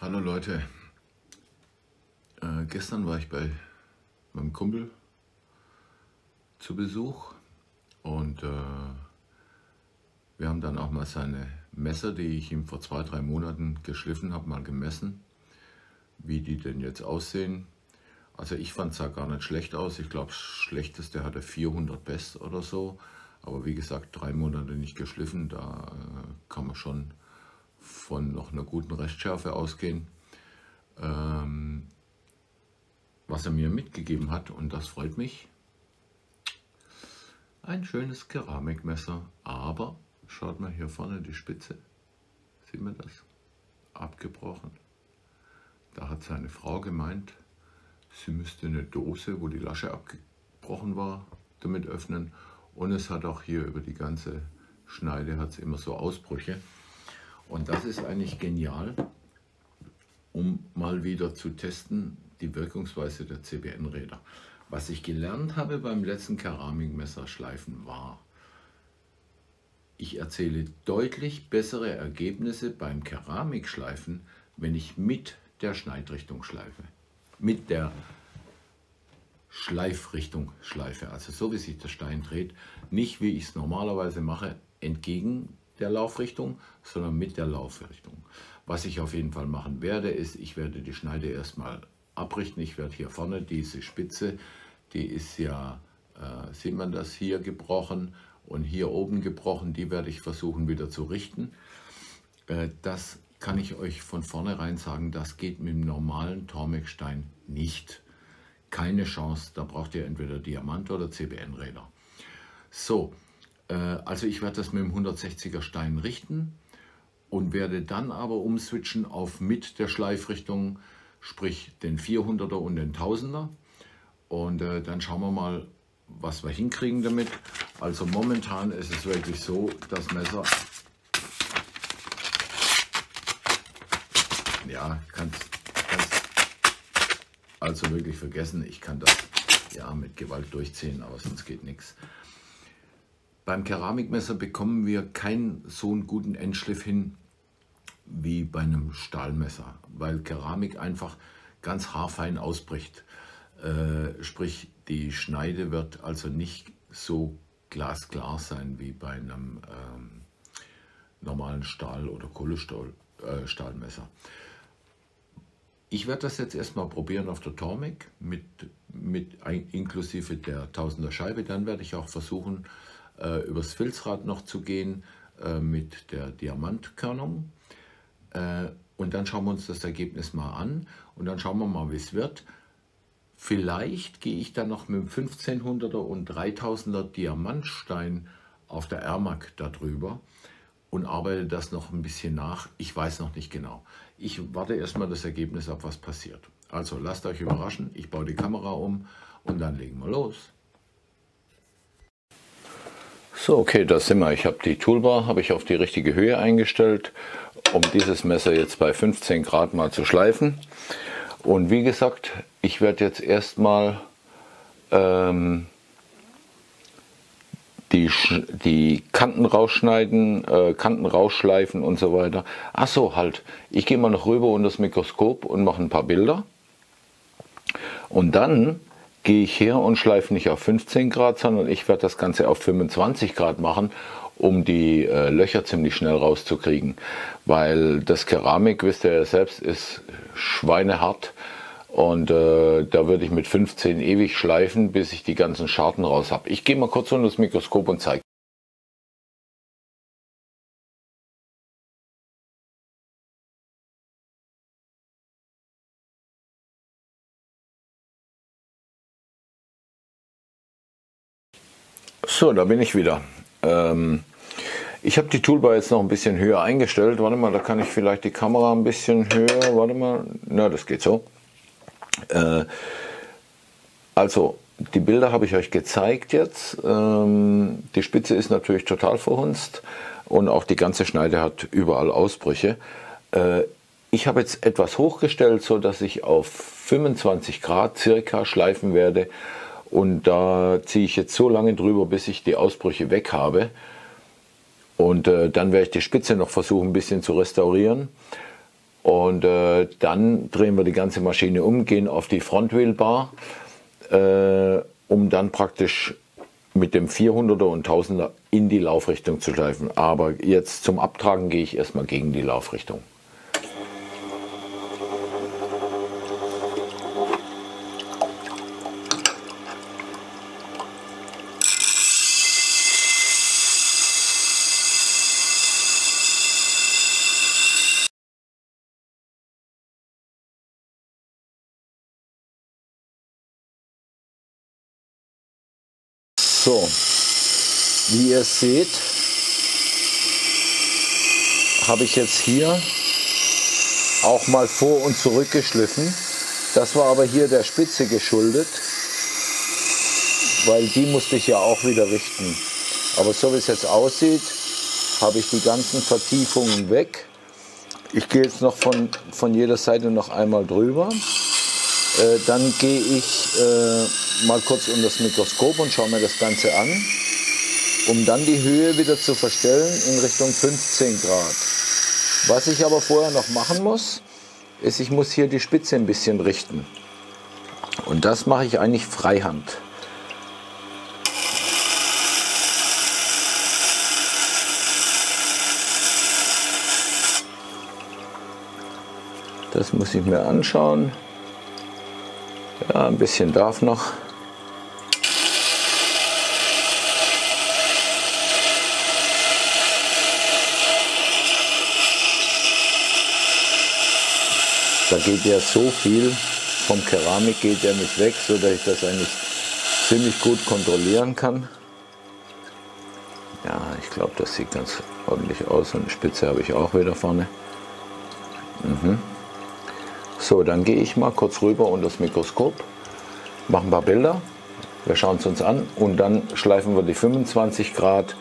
Hallo Leute, gestern war ich bei meinem Kumpel zu Besuch und wir haben dann auch mal seine Messer, die ich ihm vor 2, 3 Monaten geschliffen habe, mal gemessen, wie die denn jetzt aussehen. Also ich fand es sah gar nicht schlecht aus, ich glaube das schlechteste hatte 400 Best oder so, aber wie gesagt 3 Monate nicht geschliffen, da kann man schon von noch einer guten Restschärfe ausgehen. Was er mir mitgegeben hat, und das freut mich, ein schönes Keramikmesser, aber schaut mal hier vorne die Spitze, sieht man das? Abgebrochen. Da hat seine Frau gemeint, sie müsste eine Dose, wo die Lasche abgebrochen war, damit öffnen, und es hat auch hier über die ganze Schneide hat es immer so Ausbrüche, und das ist eigentlich genial, um mal wieder zu testen, die Wirkungsweise der CBN-Räder. Was ich gelernt habe beim letzten Keramikmesserschleifen war, ich erziele deutlich bessere Ergebnisse beim Keramikschleifen, wenn ich mit der Schneidrichtung schleife. Mit der Schleifrichtung schleife, also so wie sich der Stein dreht, nicht wie ich es normalerweise mache, entgegen der Laufrichtung, sondern mit der Laufrichtung. Was ich auf jeden Fall machen werde, ist, ich werde die Schneide erstmal abrichten. Ich werde hier vorne diese Spitze, die ist ja, sieht man das, hier gebrochen und hier oben gebrochen, die werde ich versuchen wieder zu richten. Das kann ich euch von vornherein sagen, das geht mit dem normalen Tormek-Stein nicht. Keine Chance, da braucht ihr entweder Diamant oder CBN-Räder. So, also ich werde das mit dem 160er Stein richten und werde dann aber umswitchen auf mit der Schleifrichtung, sprich den 400er und den 1000er. Und dann schauen wir mal, was wir hinkriegen damit. Also momentan ist es wirklich so, das Messer, ja, kannst also wirklich vergessen, ich kann das ja mit Gewalt durchziehen, aber sonst geht nichts. Beim Keramikmesser bekommen wir keinen so einen guten Endschliff hin wie bei einem Stahlmesser, weil Keramik einfach ganz haarfein ausbricht. Sprich, die Schneide wird also nicht so glasklar sein wie bei einem normalen Stahl- oder Kohlestahlmesser. Ich werde das jetzt erstmal probieren auf der Tormek inklusive der 1000er Scheibe. Dann werde ich auch versuchen, übers Filzrad noch zu gehen mit der Diamantkörnung. Und dann schauen wir uns das Ergebnis mal an und dann schauen wir mal, wie es wird. Vielleicht gehe ich dann noch mit dem 1500er und 3000er Diamantstein auf der Ermak darüber und arbeite das noch ein bisschen nach. Ich weiß noch nicht genau. Ich warte erstmal das Ergebnis ab, was passiert. Also lasst euch überraschen, ich baue die Kamera um und dann legen wir los. So, okay, da sind wir. Ich habe die Toolbar auf die richtige Höhe eingestellt, um dieses Messer jetzt bei 15 Grad mal zu schleifen. Und wie gesagt, ich werde jetzt erstmal die Kanten rausschneiden, Kanten rausschleifen und so weiter. Ach so, halt, ich gehe mal noch rüber unter das Mikroskop und mache ein paar Bilder. Und dann gehe ich her und schleife nicht auf 15 Grad, sondern ich werde das Ganze auf 25 Grad machen, um die Löcher ziemlich schnell rauszukriegen. Weil das Keramik, wisst ihr ja selbst, ist schweinehart. Und da würde ich mit 15 ewig schleifen, bis ich die ganzen Scharten raus habe. Ich gehe mal kurz unter das Mikroskop und zeige. So, da bin ich wieder. Ich habe die Toolbar jetzt noch ein bisschen höher eingestellt. Warte mal, da kann ich vielleicht die Kamera ein bisschen höher. Warte mal, na, das geht so. Also, die Bilder habe ich euch gezeigt jetzt. Die Spitze ist natürlich total verhunzt und auch die ganze Schneide hat überall Ausbrüche. Ich habe jetzt etwas hochgestellt, so dass ich auf 25 Grad circa schleifen werde. Und da ziehe ich jetzt so lange drüber, bis ich die Ausbrüche weg habe. Und dann werde ich die Spitze noch versuchen, ein bisschen zu restaurieren. Und dann drehen wir die ganze Maschine um, gehen auf die Frontwheelbar, um dann praktisch mit dem 400er und 1000er in die Laufrichtung zu schleifen. Aber jetzt zum Abtragen gehe ich erstmal gegen die Laufrichtung. So, wie ihr seht, habe ich jetzt hier auch mal vor und zurück geschliffen. Das war aber hier der Spitze geschuldet, weil die musste ich ja auch wieder richten. Aber so wie es jetzt aussieht, habe ich die ganzen Vertiefungen weg. Ich gehe jetzt noch von jeder Seite noch einmal drüber. Dann gehe ich mal kurz unter das Mikroskop und schaue mir das Ganze an, um dann die Höhe wieder zu verstellen in Richtung 15 Grad. Was ich aber vorher noch machen muss, ist, ich muss hier die Spitze ein bisschen richten. Und das mache ich eigentlich freihand. Das muss ich mir anschauen. Ja, ein bisschen darf noch. Da geht ja so viel vom Keramik, geht ja nicht weg, so dass ich das eigentlich ziemlich gut kontrollieren kann. Ja, ich glaube, das sieht ganz ordentlich aus und eine Spitze habe ich auch wieder vorne. So, dann gehe ich mal kurz rüber unter das Mikroskop, mache ein paar Bilder, wir schauen es uns an und dann schleifen wir die 25 Grad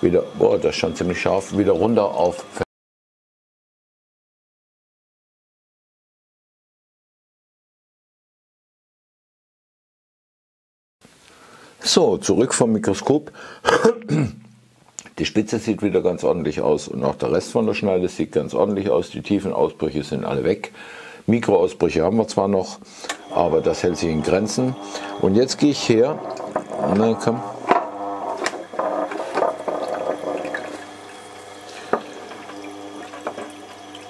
wieder, boah, das ist schon ziemlich scharf, wieder runter auf. So, zurück vom Mikroskop. Die Spitze sieht wieder ganz ordentlich aus und auch der Rest von der Schneide sieht ganz ordentlich aus. Die tiefen Ausbrüche sind alle weg. Mikroausbrüche haben wir zwar noch, aber das hält sich in Grenzen. Und jetzt gehe ich her. Na, komm.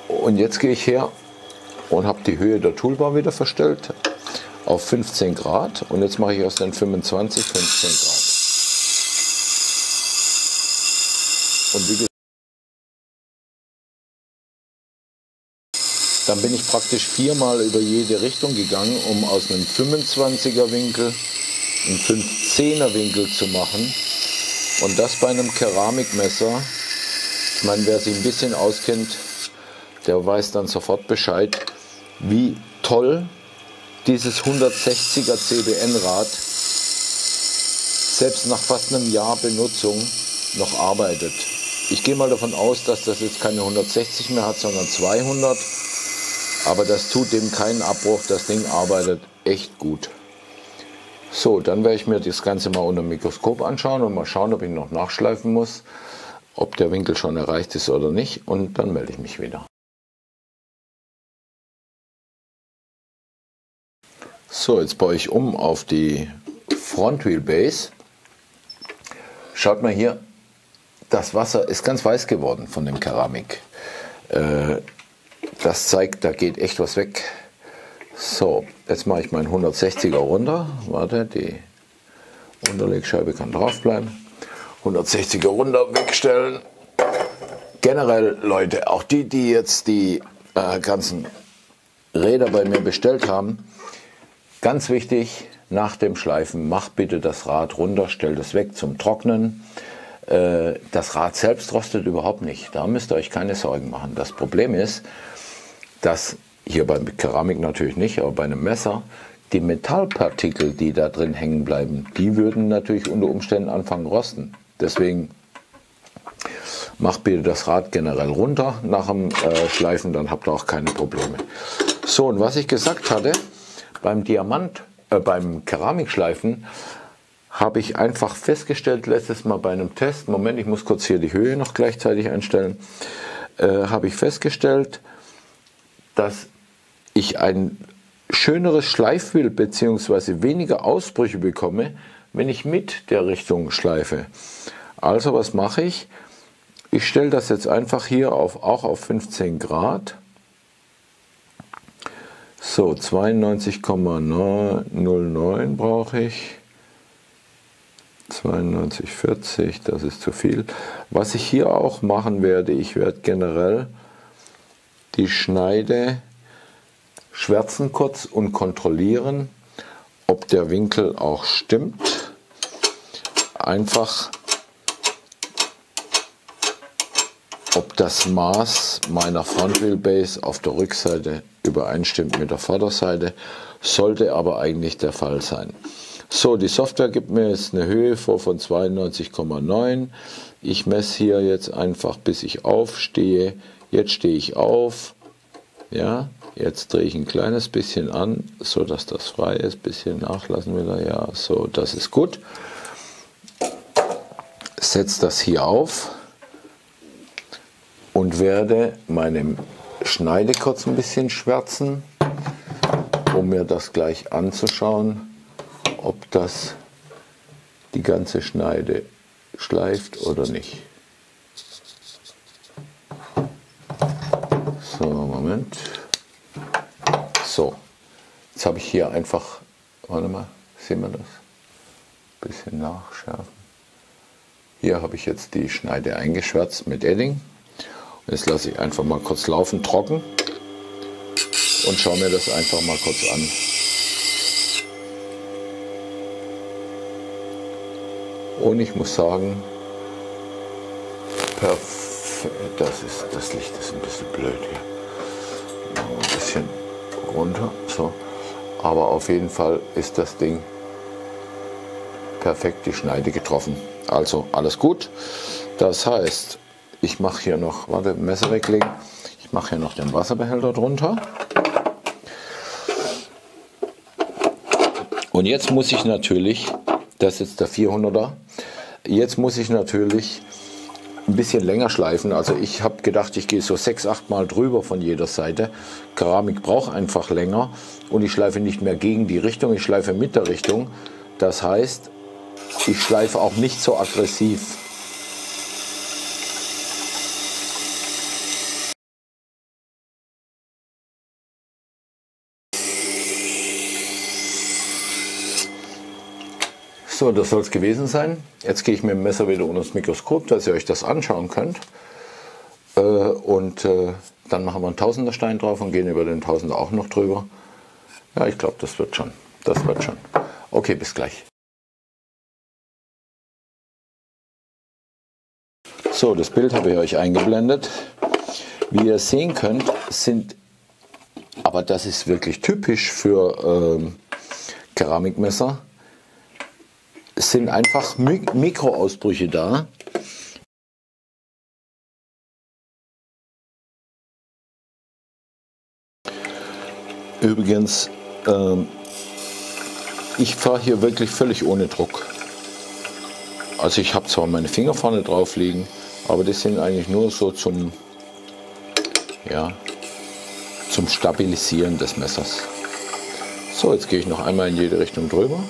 Und jetzt gehe ich her und habe die Höhe der Toolbar wieder verstellt auf 15 Grad. Und jetzt mache ich aus den 25 15 Grad. Und wie gesagt, dann bin ich praktisch viermal über jede Richtung gegangen, um aus einem 25er Winkel einen 15er Winkel zu machen. Und das bei einem Keramikmesser. Ich meine, wer sich ein bisschen auskennt, der weiß dann sofort Bescheid, wie toll dieses 160er CBN-Rad selbst nach fast einem Jahr Benutzung noch arbeitet. Ich gehe mal davon aus, dass das jetzt keine 160 mehr hat, sondern 200. Aber das tut dem keinen Abbruch. Das Ding arbeitet echt gut. So, dann werde ich mir das Ganze mal unter dem Mikroskop anschauen und mal schauen, ob ich noch nachschleifen muss, ob der Winkel schon erreicht ist oder nicht. Und dann melde ich mich wieder. So, jetzt baue ich um auf die Frontwheel Base. Schaut mal hier, das Wasser ist ganz weiß geworden von dem Keramik. Das zeigt, da geht echt was weg. So, jetzt mache ich meinen 160er runter. Warte, die Unterlegscheibe kann drauf bleiben. 160er runter, wegstellen. Generell, Leute, auch die jetzt die ganzen Räder bei mir bestellt haben, ganz wichtig, nach dem Schleifen, macht bitte das Rad runter, stellt es weg zum Trocknen. Das Rad selbst rostet überhaupt nicht, da müsst ihr euch keine Sorgen machen. Das Problem ist, dass hier bei Keramik natürlich nicht, aber bei einem Messer, die Metallpartikel, die da drin hängen bleiben, die würden natürlich unter Umständen anfangen rosten. Deswegen macht bitte das Rad generell runter nach dem Schleifen, dann habt ihr auch keine Probleme. So, und was ich gesagt hatte, beim Keramikschleifen habe ich einfach festgestellt, letztes Mal bei einem Test, Moment, ich muss kurz hier die Höhe noch gleichzeitig einstellen, habe ich festgestellt, dass ich ein schöneres Schleifbild bzw. weniger Ausbrüche bekomme, wenn ich mit der Richtung schleife. Also was mache ich? Ich stelle das jetzt einfach hier auch auf 15 Grad. So, 92,09 brauche ich. 92,40, das ist zu viel. Was ich hier auch machen werde, ich werde generell die Schneide schwärzen kurz und kontrollieren, ob der Winkel auch stimmt. Einfach, ob das Maß meiner Front Wheelbase auf der Rückseite übereinstimmt mit der Vorderseite, sollte aber eigentlich der Fall sein. So, die Software gibt mir jetzt eine Höhe vor von 92,9. Ich messe hier jetzt einfach, bis ich aufstehe. Jetzt stehe ich auf. Ja, jetzt drehe ich ein kleines bisschen an, so dass das frei ist. Bisschen nachlassen wieder. Ja, so, das ist gut. Setze das hier auf und werde meine Schneide kurz ein bisschen schwärzen, um mir das gleich anzuschauen, ob das die ganze Schneide schleift oder nicht. So, Moment. So, jetzt habe ich hier einfach, warte mal, sehen wir das? Ein bisschen nachschärfen. Hier habe ich jetzt die Schneide eingeschwärzt mit Edding. Jetzt lasse ich einfach mal kurz laufen, trocken, und schaue mir das einfach mal kurz an. Und ich muss sagen, das Licht ist ein bisschen blöd hier. Ein bisschen runter, so. Aber auf jeden Fall ist das Ding perfekt die Schneide getroffen. Also alles gut. Das heißt, ich mache hier noch, warte, Messer weglegen. Ich mache hier noch den Wasserbehälter drunter. Und jetzt muss ich natürlich, das ist der 400er, jetzt muss ich natürlich ein bisschen länger schleifen. Also ich habe gedacht, ich gehe so 6-8 Mal drüber von jeder Seite. Keramik braucht einfach länger und ich schleife nicht mehr gegen die Richtung, ich schleife mit der Richtung. Das heißt, ich schleife auch nicht so aggressiv. So, das soll es gewesen sein. Jetzt gehe ich mit dem Messer wieder unter das Mikroskop, dass ihr euch das anschauen könnt. Dann machen wir einen Tausenderstein drauf und gehen über den Tausender auch noch drüber. Ja, ich glaube, das wird schon. Das wird schon. Okay, bis gleich. So, das Bild habe ich euch eingeblendet. Wie ihr sehen könnt, aber das ist wirklich typisch für Keramikmesser, es sind einfach Mikroausbrüche da. Übrigens, ich fahre hier wirklich völlig ohne Druck. Also ich habe zwar meine Finger vorne drauf liegen, aber das sind eigentlich nur so zum Stabilisieren des Messers. So, jetzt gehe ich noch einmal in jede Richtung drüber.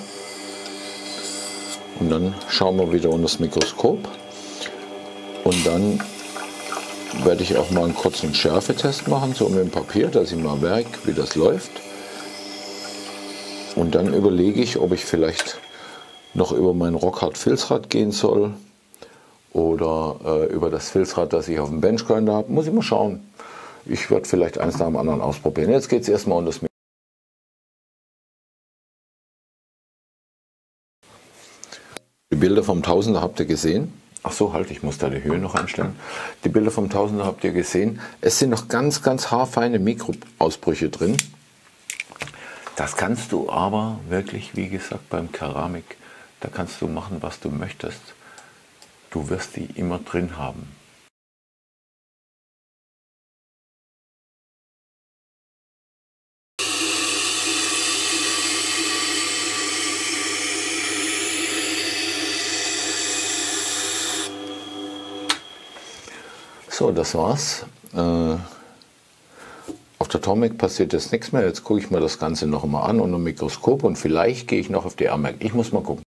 Und dann schauen wir wieder unter das Mikroskop. Und dann werde ich auch mal einen kurzen Schärfetest machen, so mit dem Papier, dass ich mal merke, wie das läuft. Und dann überlege ich, ob ich vielleicht noch über mein Rockhard-Filzrad gehen soll oder über das Filzrad, das ich auf dem Benchgrinder habe. Muss ich mal schauen. Ich werde vielleicht eins nach dem anderen ausprobieren. Jetzt geht es erstmal um das Mikroskop. Die Bilder vom Tausender habt ihr gesehen. Ach so, halt, ich muss da die Höhe noch einstellen. Die Bilder vom Tausender habt ihr gesehen. Es sind noch ganz, ganz haarfeine Mikroausbrüche drin. Das kannst du aber wirklich, wie gesagt, beim Keramik, da kannst du machen, was du möchtest. Du wirst die immer drin haben. So, das war's. Auf auf der Tomic passiert jetzt nichts mehr. Jetzt gucke ich mir das Ganze noch mal an unter dem Mikroskop und vielleicht gehe ich noch auf die AMAC. Ich muss mal gucken.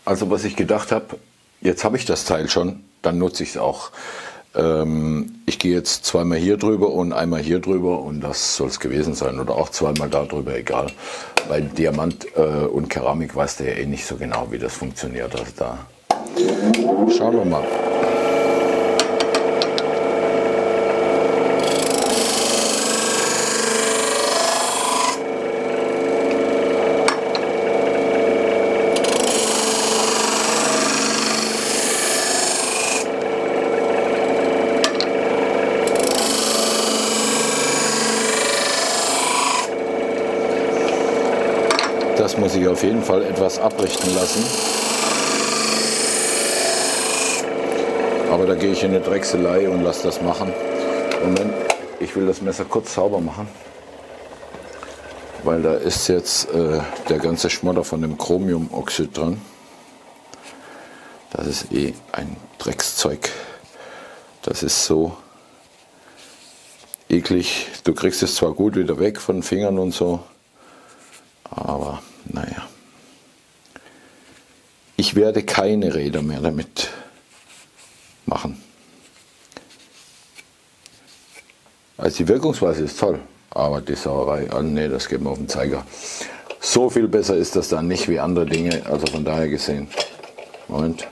Also was ich gedacht habe, jetzt habe ich das Teil schon, dann nutze ich es auch. Ich gehe jetzt zweimal hier drüber und einmal hier drüber und das soll es gewesen sein. Oder auch zweimal da drüber, egal. Bei Diamant und Keramik weißt du ja eh nicht so genau, wie das funktioniert. Also da schauen wir mal. Das muss ich auf jeden Fall etwas abrichten lassen. Aber da gehe ich in eine Drechselei und lasse das machen. Moment, ich will das Messer kurz sauber machen. Weil da ist jetzt der ganze Schmodder von dem Chromiumoxid dran. Das ist eh ein Dreckszeug. Das ist so eklig. Du kriegst es zwar gut wieder weg von den Fingern und so. Aber naja, ich werde keine Räder mehr damit machen. Also die Wirkungsweise ist toll, aber die Sauerei, nee, das geht mir auf den Zeiger. So viel besser ist das dann nicht wie andere Dinge, also von daher gesehen. Moment.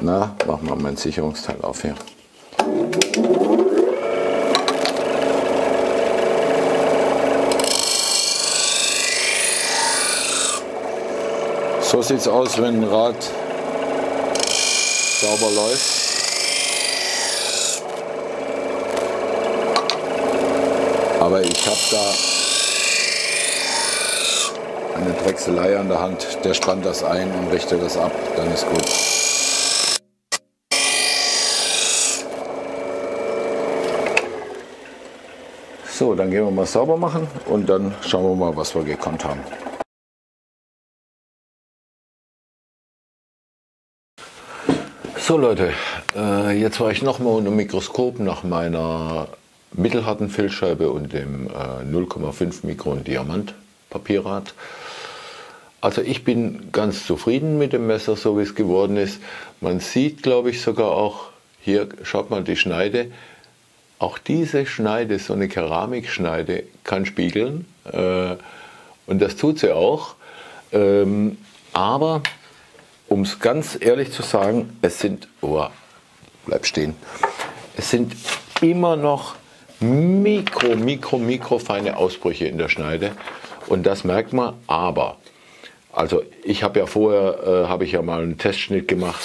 Na, machen wir mein Sicherungsteil auf hier. So sieht es aus, wenn ein Rad sauber läuft. Aber ich habe da eine Drechselei an der Hand, der spannt das ein und richtet das ab, dann ist gut. So, dann gehen wir mal sauber machen und dann schauen wir mal, was wir gekonnt haben. So Leute, jetzt war ich nochmal unter dem Mikroskop nach meiner mittelharten Filzscheibe und dem 0,5 Mikron Diamantpapierrad. Also ich bin ganz zufrieden mit dem Messer, so wie es geworden ist. Man sieht, glaube ich, sogar auch, hier schaut mal die Schneide, auch diese Schneide, so eine Keramikschneide, kann spiegeln und das tut sie auch, aber um es ganz ehrlich zu sagen, es sind, bleib stehen, es sind immer noch mikro feine Ausbrüche in der Schneide und das merkt man, aber, also ich habe ja vorher, habe ich ja mal einen Testschnitt gemacht,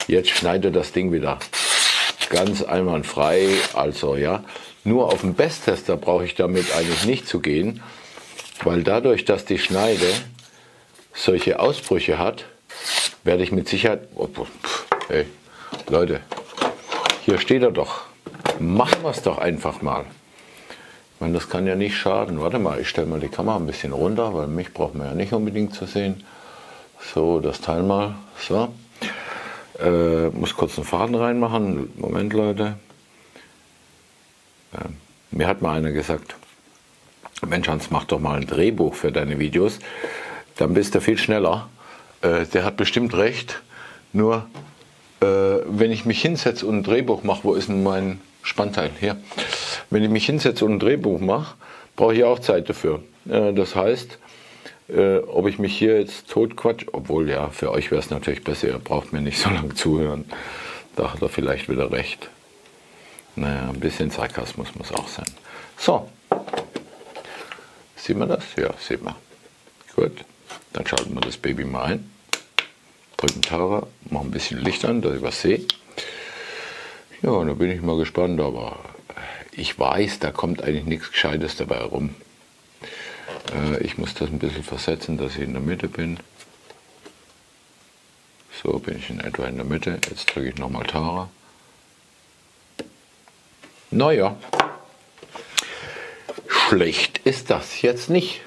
jetzt schneidet das Ding wieder ganz einwandfrei, also ja, nur auf den Besttester brauche ich damit eigentlich nicht zu gehen, weil dadurch, dass die Schneide solche Ausbrüche hat, werde ich mit Sicherheit, hey Leute, hier steht er doch, machen wir es doch einfach mal. Ich meine, das kann ja nicht schaden. Warte mal, ich stelle mal die Kamera ein bisschen runter, weil mich braucht man ja nicht unbedingt zu sehen. So, das Teil mal, so. Muss kurz einen Faden reinmachen, Moment Leute. Mir hat mal einer gesagt, Mensch Hans, mach doch mal ein Drehbuch für deine Videos, dann bist du viel schneller. Der hat bestimmt recht, nur wenn ich mich hinsetze und ein Drehbuch mache, wo ist denn mein Spannteil? Hier. Wenn ich mich hinsetze und ein Drehbuch mache, brauche ich auch Zeit dafür. Das heißt, ob ich mich hier jetzt totquatsch, obwohl ja, für euch wäre es natürlich besser, ihr braucht mir nicht so lange zuhören, da hat er vielleicht wieder recht. Naja, ein bisschen Sarkasmus muss auch sein. So, sieht man das? Ja, sieht man. Gut, dann schalten wir das Baby mal ein. Drücken Tara, machen ein bisschen Licht an, dass ich was sehe. Ja, da bin ich mal gespannt, aber ich weiß, da kommt eigentlich nichts Gescheites dabei rum. Ich muss das ein bisschen versetzen, dass ich in der Mitte bin. So bin ich in etwa in der Mitte. Jetzt drücke ich nochmal Tara. Naja, schlecht ist das jetzt nicht.